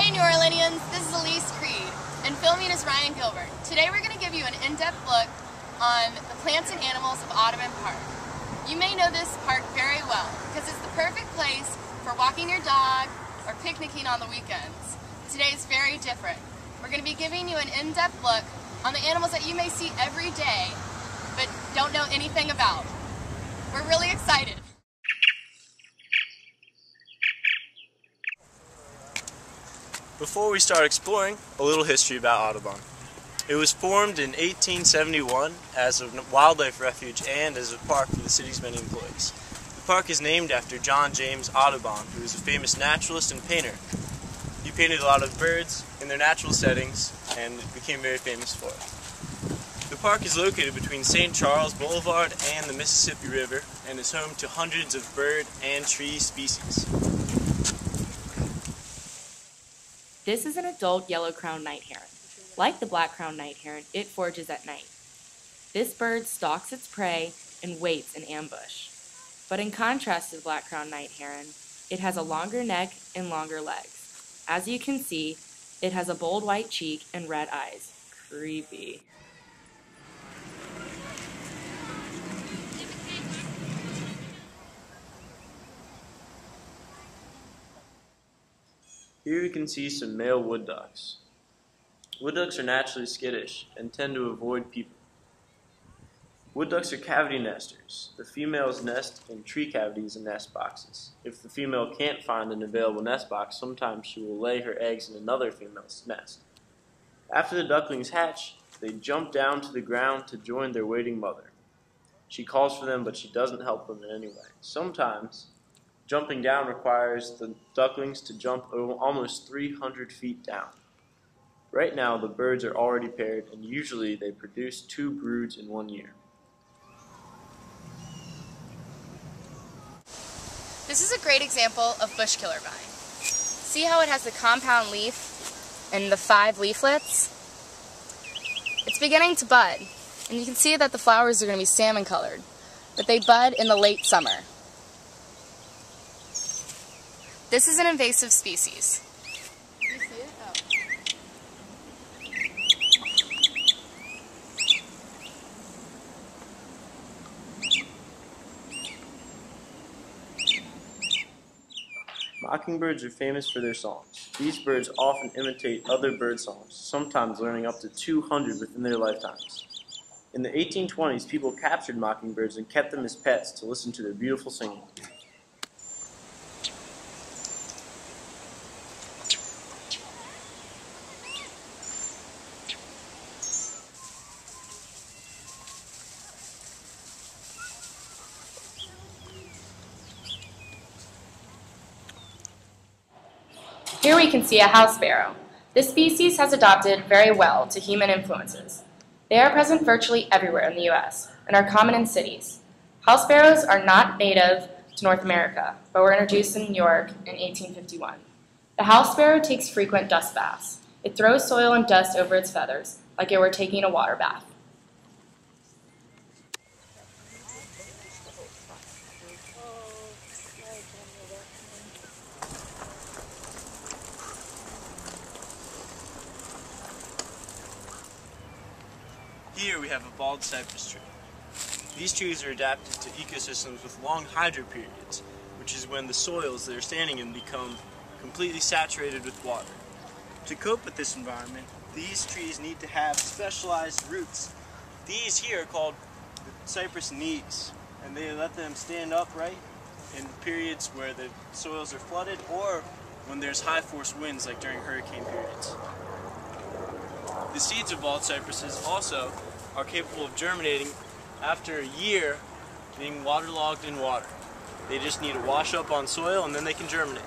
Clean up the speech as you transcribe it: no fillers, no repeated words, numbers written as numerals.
Hey New Orleanians, this is Elise Creed, and filming is Ryan Gilbert. Today we're going to give you an in-depth look on the plants and animals of Audubon Park. You may know this park very well because it's the perfect place for walking your dog or picnicking on the weekends. Today is very different. We're going to be giving you an in-depth look on the animals that you may see every day but don't know anything about. We're really excited. Before we start exploring, a little history about Audubon. It was formed in 1871 as a wildlife refuge and as a park for the city's many employees. The park is named after John James Audubon, who was a famous naturalist and painter. He painted a lot of birds in their natural settings and became very famous for it. The park is located between St. Charles Boulevard and the Mississippi River and is home to hundreds of bird and tree species. This is an adult yellow-crowned night heron. Like the black-crowned night heron, it forages at night. This bird stalks its prey and waits in ambush. But in contrast to the black-crowned night heron, it has a longer neck and longer legs. As you can see, it has a bold white cheek and red eyes. Creepy. Here we can see some male wood ducks. Wood ducks are naturally skittish and tend to avoid people. Wood ducks are cavity nesters. The females nest in tree cavities and nest boxes. If the female can't find an available nest box, sometimes she will lay her eggs in another female's nest. After the ducklings hatch, they jump down to the ground to join their waiting mother. She calls for them, but she doesn't help them in any way. Sometimes, jumping down requires the ducklings to jump almost 300 feet down. Right now, the birds are already paired, and usually they produce 2 broods in 1 year. This is a great example of bush killer vine. See how it has the compound leaf and the 5 leaflets? It's beginning to bud, and you can see that the flowers are going to be salmon colored, but they bud in the late summer. This is an invasive species. Do you see it? Oh. Mockingbirds are famous for their songs. These birds often imitate other bird songs, sometimes learning up to 200 within their lifetimes. In the 1820s, people captured mockingbirds and kept them as pets to listen to their beautiful singing. Here we can see a house sparrow. This species has adapted very well to human influences. They are present virtually everywhere in the U.S. and are common in cities. House sparrows are not native to North America, but were introduced in New York in 1851. The house sparrow takes frequent dust baths. It throws soil and dust over its feathers, like it were taking a water bath. Here we have a bald cypress tree. These trees are adapted to ecosystems with long hydro periods, which is when the soils they're standing in become completely saturated with water. To cope with this environment, these trees need to have specialized roots. These here are called the cypress knees, and they let them stand upright in periods where the soils are flooded or when there's high force winds like during hurricane periods. The seeds of bald cypresses also are capable of germinating after a year being waterlogged in water. They just need to wash up on soil and then they can germinate.